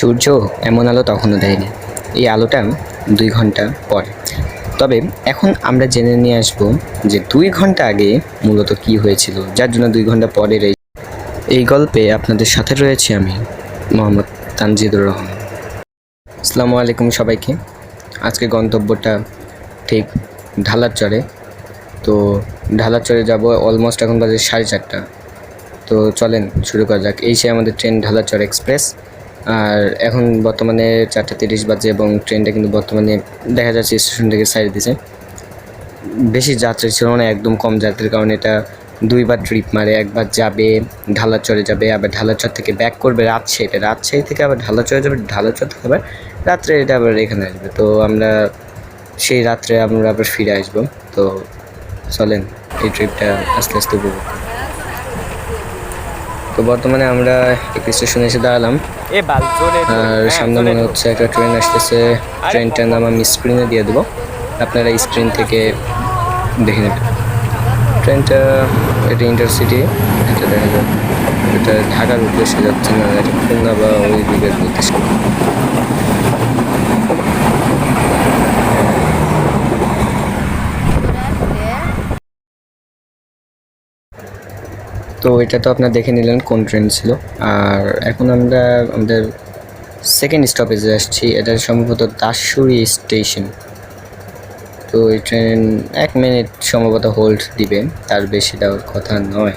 সূর্য এমন আলো তখনও দেয়নি, এই আলোটা 2 ঘন্টা পরে। তবে এখন আমরা জেনে নিয়ে আসবো যে 2 ঘন্টা আগে মূলত কি হয়েছিল, যার জন্য 2 ঘন্টা পরের এই গল্পে আপনাদের সাথে রয়েছে আমি, মোহাম্মদ তানজিদুর রহমান। আসসালামু আলাইকুম সবাইকে। আজকে গন্তব্যটা ঠিক ঢালারচরে। তো ঢালারচরে যাব অলমোস্ট এখন বাজে 4:30। তো চলেন শুরু করা যাক। এই সে আমাদের ট্রেন ঢালারচর এক্সপ্রেস। আর এখন বর্তমানে 4:30 বাজে এবং ট্রেনটা কিন্তু বর্তমানে দেখা যাচ্ছে স্টেশন থেকে সাইড দিছে। বেশি যাত্রী ছিল না, একদম কম যাত্রীর কারণে এটা 2বার ট্রিপ মারে। একবার যাবে ঢালারচরে যাবে, আবার ঢালারচর থেকে ব্যাক করবে রাজশাহী থেকে আবার ঢালারচরে যাবে, ঢালারচর থেকে আবার রাত্রে এটা আবার এখানে আসবে। তো আমরা সেই রাত্রে আমরা আবার ফিরে আসবো। তো চলেন এই ট্রিপটা আস্তে আস্তে উপভোগ করি। তো বর্তমানে আমরা এক স্টেশনে এসে দাঁড়ালাম, আর সামনে মনে হচ্ছে একটা ট্রেন আসতেছে। ট্রেনটার নাম আমি স্ক্রিনে দিয়ে দেবো, আপনারা স্ক্রিন থেকে দেখে নেবেন। ট্রেনটা এটা ইন্টারসিটি, এটা দেখা যায় এটা ঢাকার উদ্দেশ্যে যাচ্ছে না, এটা খুলনা বা ওই দিকের উদ্দেশ্যে। তো এটা তো আপনারা দেখে নিলেন কোন ট্রেন ছিল। আর এখন আমরা আমাদের সেকেন্ড স্টপেজে আসছি, এটা সম্ভবত দাসুরি স্টেশন। তো এই ট্রেন 1 মিনিট সম্ভবত হোল্ড দিবে, তার বেশি দেওয়ার কথা নয়।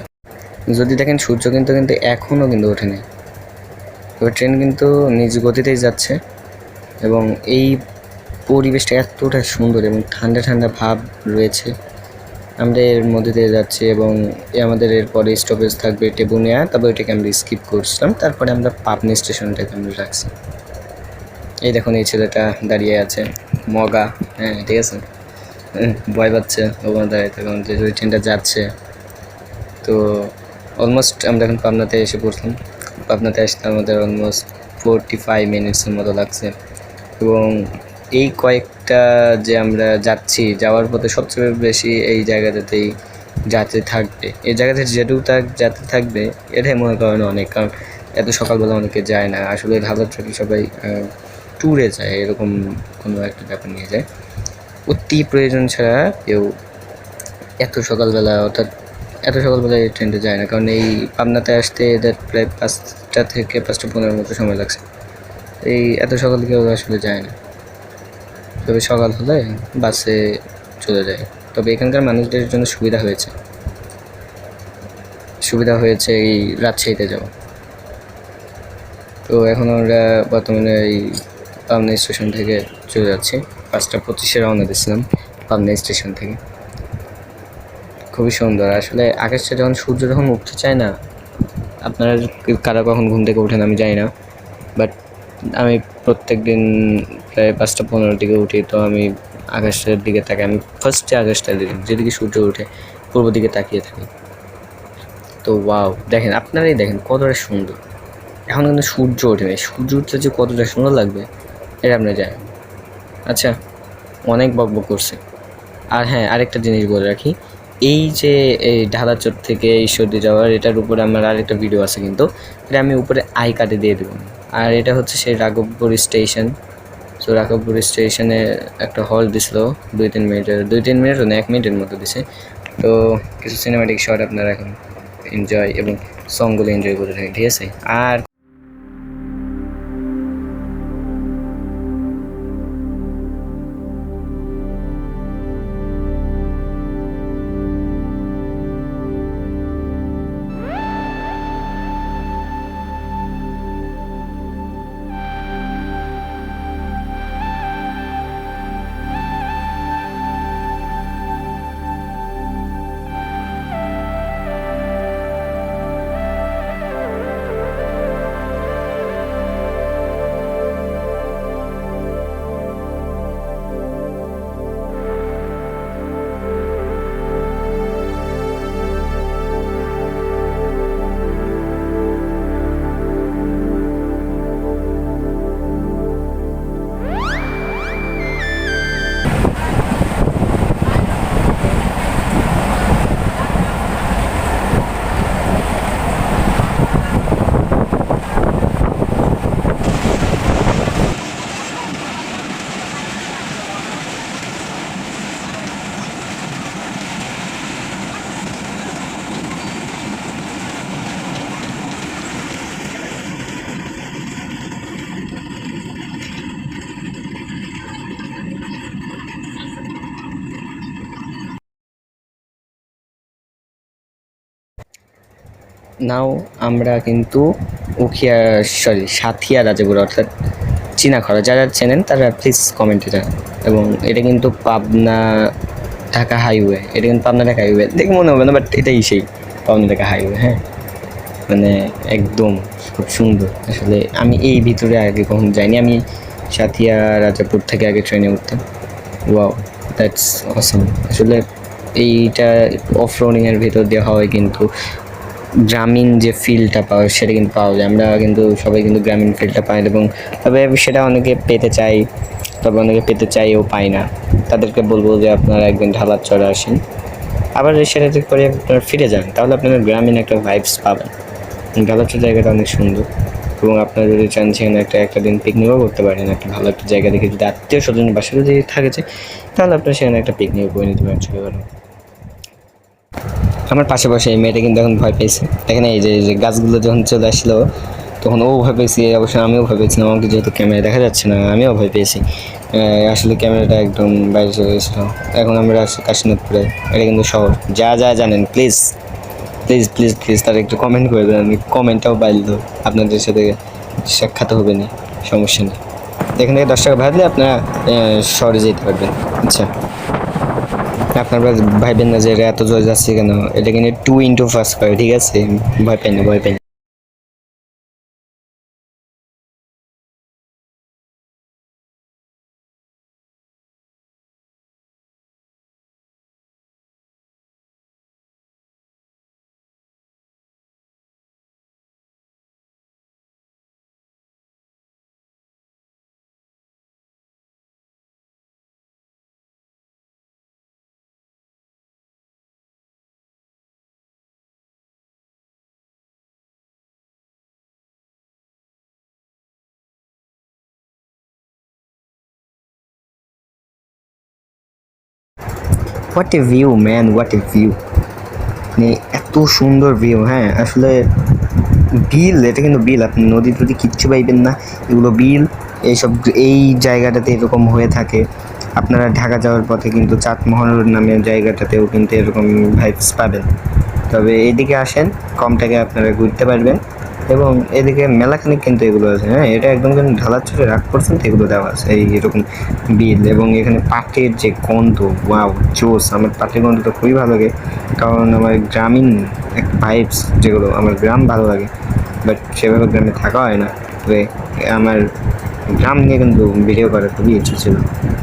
যদি দেখেন সূর্য কিন্তু এখনও কিন্তু ওঠেনি। তবে ট্রেন কিন্তু নিজ গতিতেই যাচ্ছে এবং এই পরিবেশটা এতটা সুন্দর এবং ঠান্ডা ঠান্ডা ভাব রয়েছে। আমরা এর মধ্যে দিয়ে যাচ্ছি এবং আমাদের এরপরে স্টপেজ থাকবে টেবুনিয়া, তবে ওইটাকে আমরা স্কিপ করছিলাম। তারপরে আমরা পাবনা স্টেশনটাকে আমরা রাখছি। এই দেখুন এই ছেলেটা দাঁড়িয়ে আছে, মগা, হ্যাঁ ঠিক আছে, ভয় পাচ্ছে ওখানে দাঁড়িয়ে থাকুন যে ওই ট্রেনটা যাচ্ছে। তো অলমোস্ট আমরা এখন পাবনাতে এসে পড়লাম। পাবনাতে আসতে আমাদের অলমোস্ট 45 মিনিটসের মতো লাগছে। এবং এই কয়েকটা যে আমরা যাচ্ছি, যাওয়ার পথে সবচেয়ে বেশি এই জায়গাটাতেই যাত্রী থাকবে। এই জায়গাতে যেটুকু যাত্রী থাকবে এটাই মনে করেন অনেক, কারণ এত সকালবেলা অনেকে যায় না আসলে। ঢালার ট্রেনে সবাই ট্যুরে যায়, এরকম কোনো একটা ব্যাপার নিয়ে যায়। অতি প্রয়োজন ছাড়া কেউ এত সকালবেলা এই ট্রেনটা যায় না, কারণ এই পাবনাতে আসতে এদের প্রায় 5টা থেকে 5:15 মতো সময় লাগছে। এই এত সকাল কেউ আসলে যায় না, তবে সকাল হলে বাসে চলে যায়। তবে এখানকার মানুষদের জন্য সুবিধা হয়েছে এই রাজশাহীতে যাওয়া। তো এখন আমরা বর্তমানে এই পাবনা স্টেশন থেকে চলে যাচ্ছি। 5:25 রওনা দিয়েছিলাম পাবনা স্টেশন থেকে। খুবই সুন্দর আসলে আকাশটা যখন সূর্য যখন উঠতে চায় না, আপনারা কারা কখন ঘুম থেকে ওঠেন আমি জানি না, বাট আমি প্রত্যেক দিন প্রায় 5:15 দিকে উঠি। তো আমি আকাশের দিকে তাকাই, আমি ফার্স্টে আকাশটা যেদিকে সূর্য ওঠে পূর্ব দিকে তাকিয়ে থাকি। তো ওয়াও, দেখেন আপনারাই দেখেন কতটা সুন্দর। এখন কিন্তু সূর্য ওঠে নাই, সূর্য উঠলে যে কতটা সুন্দর লাগবে এটা আপনারা জানেন। আচ্ছা, অনেক বকবক করছে। আর হ্যাঁ, আরেকটা জিনিস বলে রাখি, এই যে এই ঢালাচর থেকে ঈশ্বরদী যাওয়ার এটার উপরে আমার আরেকটা ভিডিও আছে, কিন্তু এটা আমি উপরে আই কার্ডে দিয়ে দেবো। আর এটা হচ্ছে সেই রাঘবপুর স্টেশন। সো রাঘবপুর স্টেশনে একটা হল দিছিল 2-3 মিনিট না 1 মিনিটের মতো দিছে। তো কিছু সিনেমাটিক শট আপনারা এখন এনজয় এবং সংগুলো এনজয় করে থাকেন, ঠিক আছে। আর নাও আমরা কিন্তু উখিয়া, সরি সাথিয়া রাজাপুর অর্থাৎ চীনাখড়া, যারা চেনেন তারা প্লিজ কমেন্টে জানান। এবং এটা কিন্তু পাবনা ঢাকা হাইওয়ে, এটা কিন্তু পাবনা ঢাকা হাইওয়ে দেখে মনে হবে না, বাট এটাই সেই পাবনা ঢাকা হাইওয়ে। হ্যাঁ, মানে একদম খুব সুন্দর। আসলে আমি এই ভিতরে আগে কখনো যাইনি, আমি সাথিয়া রাজাপুর থেকে আগে ট্রেনে উঠতাম। ওয়াও, দ্যাটস অসম। আসলে এইটা অফ রোডিংয়ের ভিতর দিয়ে হয়, কিন্তু গ্রামীণ যে ফিলটা পাওয়া সেটা কিন্তু পাওয়া যায়। আমরা কিন্তু সবাই কিন্তু গ্রামীণ ফিলটা পাই, এবং তবে সেটা অনেকে পেতে চাই, তবে অনেকে পেতে চাইও পায় না। তাদেরকে বলবো যে আপনারা একদিন ঢালার চড়ে আসেন, আবার সেটাতে করে আপনারা ফিরে যান, তাহলে আপনারা গ্রামীণ একটা ভাইবস পাবেন। ঢালার জায়গাটা অনেক সুন্দর, এবং আপনারা যদি চান সেখানে একটা দিন পিকনিকও করতে পারেন। একটা ভালো একটা জায়গা দেখে, যদি আত্মীয় স্বজনের বাসা যদি থাকে যে, তাহলে আপনারা সেখানে একটা পিকনিকও করে নিতে পারেন ছোটোখাটো। আমার পাশে বসে এই মেয়েটা কিন্তু এখন ভয় পেয়েছে। দেখেন এই যে গাছগুলো যখন চলে আসলো তখন ও ভয় পেয়েছে, অবশ্যই আমিও ভয় পেয়েছিলাম। আমাকে যেহেতু ক্যামেরা দেখা যাচ্ছে না, আমিও ভয় পেয়েছি। আসলে ক্যামেরাটা একদম বাইরে চলে গেছিলো। এখন আমরা আছি কাশীনাথপুরে, এটা কিন্তু শহর। যা যা জানেন প্লিজ প্লিজ প্লিজ প্লিজ তারা একটু কমেন্ট করে দেন, আমি কমেন্টটাও পাইল, আপনাদের সাথে সাক্ষাৎ হবে না, সমস্যা নেই। এখান থেকে 10 টাকা ভাড়া আপনারা শহরে যেতে পারবেন। আচ্ছা, আপনারা ভাইবেন না যে এটা এত জোরে যাচ্ছে কেন, এটা কিন্তু 2x করে, ঠিক আছে? ভয় পাই না, ভয় পাই না। What a view man, what a view, মানে এত সুন্দর ভিউ। হ্যাঁ, আসলে বিল, এটা কিন্তু বিল, আপনি নদী টদী কিচ্ছু পাইবেন না, এগুলো বিল। এইসব এই জায়গাটাতে এরকম হয়ে থাকে। আপনারা ঢাকা যাওয়ার পথে কিন্তু চাটমোহর নামে জায়গাটাতেও কিন্তু এরকম ভাইবস পাবেন। তবে এদিকে আসেন, কম টাকায় আপনারা ঘুরতে পারবেন, এবং এদিকে মেলাখানিক কিন্তু এগুলো আছে। হ্যাঁ, এটা একদম কিন্তু ঢালার চরে রাগ করছেন তো এগুলো দেওয়া আছে এই এরকম বিল। এবং এখানে পাটের যে গন্ধ, ওয়াও জোস। আমার পাটের গন্ধটা খুবই ভালো লাগে, কারণ আমার গ্রামীণ এক ভাইবস, যেগুলো আমার গ্রাম ভালো লাগে, বাট সেভাবে গ্রামে থাকা হয় না। তবে আমার গ্রাম নিয়ে কিন্তু ভিডিও করার খুবই ইচ্ছে ছিল,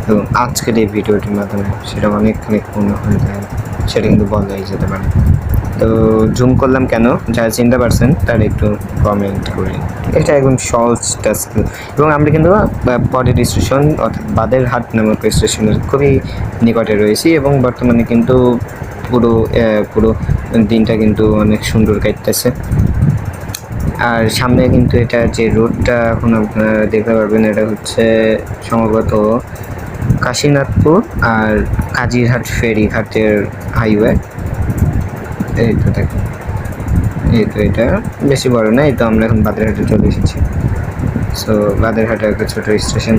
এবং আজকের এই ভিডিওটির মাধ্যমে সেটা অনেকখানি পূর্ণ হয়ে যায়, সেটা কিন্তু বলাই যেতে পারে। তো জুম করলাম কেন, যারা চিনতে পারছেন তারা একটু কমেন্ট করে। এটা একদম সহজ টাস্ক। এবং আমরা কিন্তু পরের স্টেশন অর্থাৎ বাদেরহাট নামক স্টেশনের খুবই নিকটে রয়েছি, এবং বর্তমানে কিন্তু পুরো পুরো দিনটা কিন্তু অনেক সুন্দর কাটতেছে। আর সামনে কিন্তু এটা যে রোডটা এখন আপনারা দেখতে পারবেন, এটা হচ্ছে সম্ভবত কাশীনাথপুর আর কাজিরহাট ফেরিঘাটের হাইওয়ে। এই তো দেখুন, এই তো এটা বেশি বড় না। এই তো আমরা এখন বাদেরহাটে চলে এসেছি। সো বাদেরহাটে একটা ছোটো স্টেশন,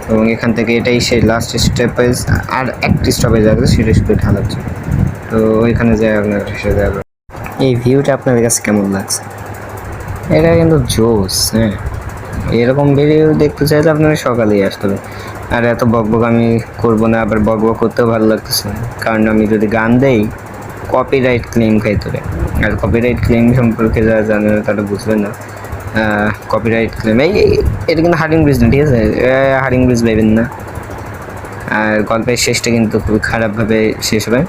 এবং এখান থেকে এটাই সেই লাস্ট স্টপেজ। আর একটি স্টপেজ আছে, সেটা শুধু ঢালাচ্ছে। তো ওইখানে যাই আপনার এসে যাবে। এই ভিউটা আপনাদের কাছে কেমন লাগছে? এটা কিন্তু জোস। হ্যাঁ, এরকম ভিডিও দেখতে চাইলে আপনারা সকালেই আসতে হবে। আর এত বকবক আমি করবো না, আবার বকবক করতেও ভালো লাগতেছে না, কারণ আমি যদি গান দেই কপিরাইট ক্লেম খাইতে হবে। আর কপিরাইট ক্লেম সম্পর্কে যারা জানে না তারা বুঝবে না। কপিরাইট ক্লেম এটা কিন্তু হার্ডিং ব্রিজ না, ঠিক আছে? হার্ডিং ব্রিজ পাইবেন না। আর গল্পের শেষটা কিন্তু খুবই খারাপভাবে শেষ হবে।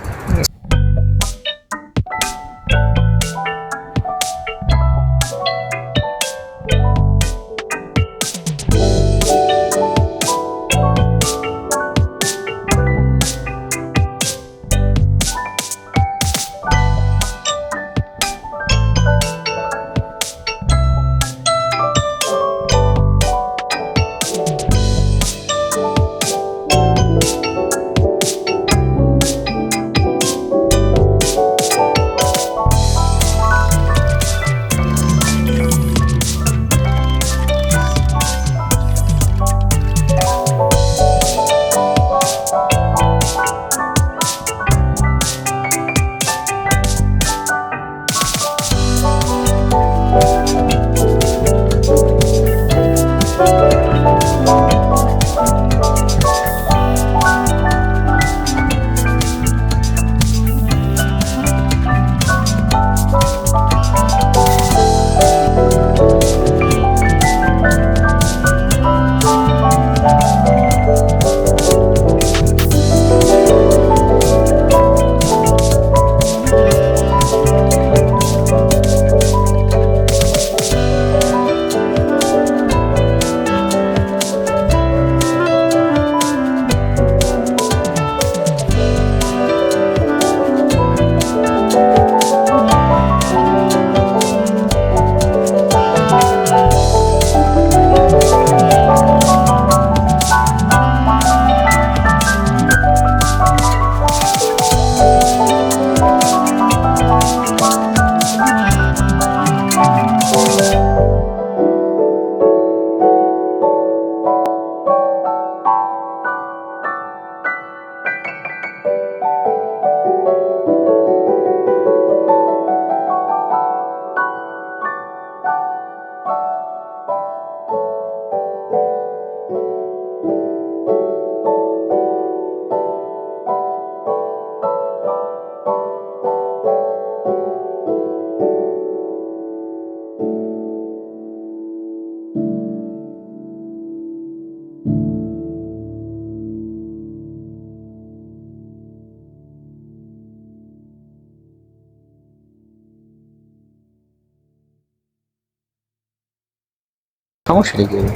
সমস্যাটা কী হবে?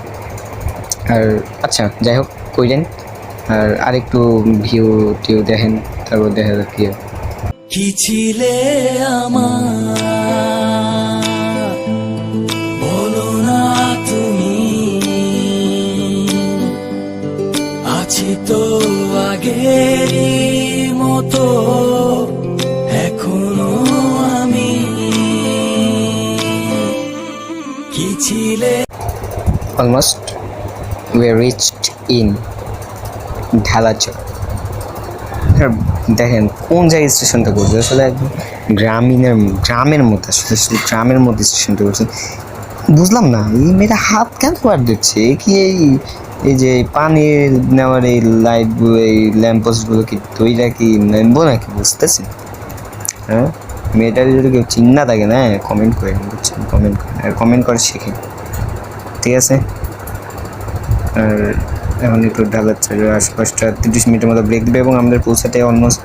আর আচ্ছা যাই হোক কইলেন, আর আরেকটু ভিউ টিউ দেখেন, তারপর দেখা যাক কি হয়। কি ছিলে আমার বলো না তুমি, আছি তো আগেরই মতো এখনো আমি, কি ছিলে। Almost we are reached in Dhalachar. দেখেন কোন জায়গায় স্টেশনটা করছে, আসলে একদম গ্রামের মধ্যে, আসলে গ্রামের মধ্যে স্টেশনটা করছে। বুঝলাম না এই মেয়েটা হাত কেন বার দিচ্ছে কি, এই যে পানি নেওয়ার এই লাইটগুলো, এই ল্যাম্পপোস্টগুলো কি তৈরা কি নেবো নাকি বুঝতেছি। হ্যাঁ, মেয়েটার যদি কেউ চিন্তা থাকে না, কমেন্ট করেন, বুঝছেন, কমেন্ট করেন, আর কমেন্ট করে শিখেন, ঠিক আছে। আর এখন একটু ঢালাচ্ছে, আশপাশটা 30 মিনিটের মতো ব্রেক দেবে এবং আমাদের পৌঁছাতে অলমোস্ট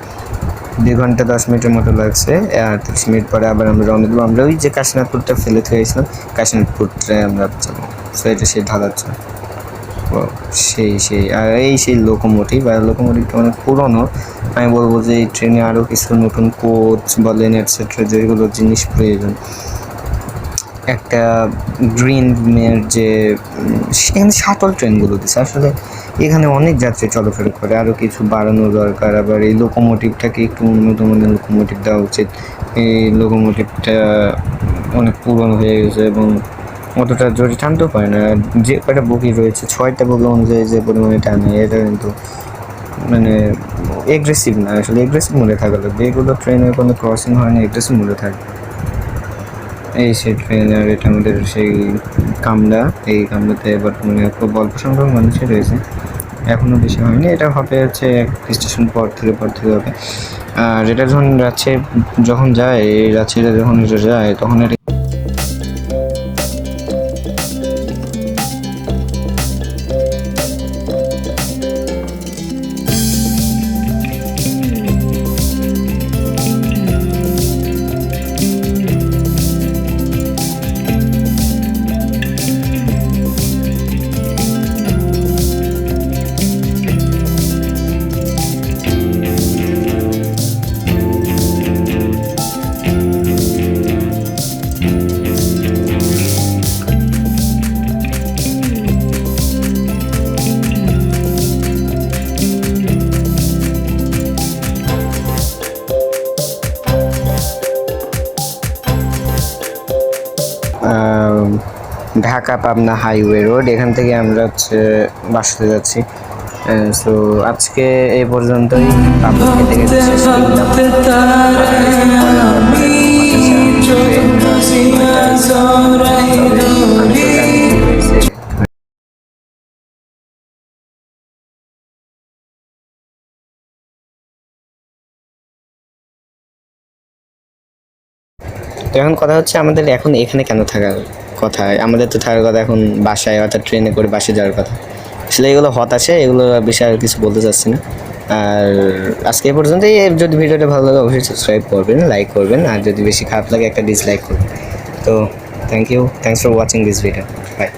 2 ঘন্টা 10 মিনিটের মতো লাগছে। আর 30 মিনিট পরে আবার আমরা রওনা দেবো। আমরা ওই যে কাশীনাথপুরটা ফেলে থেকে কাশীনাথপুরটায় আমরা যাবো। সো এটা সেই ঢালাচ্ছে, সেই আর সেই লোকোমোটিভ, আর লোকোমোটিভটা অনেক পুরনো। আমি বলবো যে এই ট্রেনে আরও কিছু নতুন কোচ বলেন এটসেট্রা যেগুলো জিনিস প্রয়োজন। একটা গ্রিনের যে এখানে শাটল ট্রেনগুলো দিচ্ছে, আসলে এখানে অনেক যাত্রী চলাফেরা করে, আরও কিছু বাড়ানো দরকার। আবার এই লোকোমোটিভটাকে একটু উন্নত মানের লোকোমোটিভ দেওয়া উচিত। এই লোকোমোটিভটা অনেক পুরনো হয়ে গেছে এবং অতটা জোরে টানতেও পারে না। যে কয়টা বগি রয়েছে, 6টা বগি অনুযায়ী যে পরিমাণে টানে, এটা কিন্তু মানে এগ্রেসিভ না, আসলে এগ্রেসিভ মোডে থাকা লাগবে। এগুলো ট্রেনের কোনো ক্রসিং হয় না, এগ্রেসিভ মোডে থাকে। এই সেই ট্রেন, আর এটা আমাদের সেই কামরা। এই কামরাতে বর্তমানে খুব অল্প সংখ্যক মানুষই রয়েছে, এখনও বেশি হয়নি। এটা হবে হচ্ছে এক স্টেশন পর থেকে হবে। আর এটা যখন রাজশাহীটা যখন এটা যায় তখন এটা ঢাকা পাবনা হাইওয়ে রোড, এখান থেকে আমরা হচ্ছে বাসাতে যাচ্ছি। সো আজকে এই পর্যন্তই। পাবনা থেকে শেষ করলাম। তো এখন কথা হচ্ছে আমাদের এখন এখানে কেন থাকার কথা, আমাদের তো থাকার কথা এখন বাসায়, অর্থাৎ ট্রেনে করে বাসে যাওয়ার কথা। আসলে এগুলো হতাশা, এগুলো বিষয়ে আর কিছু বলতে চাচ্ছি না। আর আজকে এই পর্যন্তই। যদি ভিডিওটা ভালো লাগে অবশ্যই সাবস্ক্রাইব করবেন, লাইক করবেন, আর যদি বেশি খারাপ লাগে একটা ডিসলাইক করবেন। তো thanks for watching this video, by.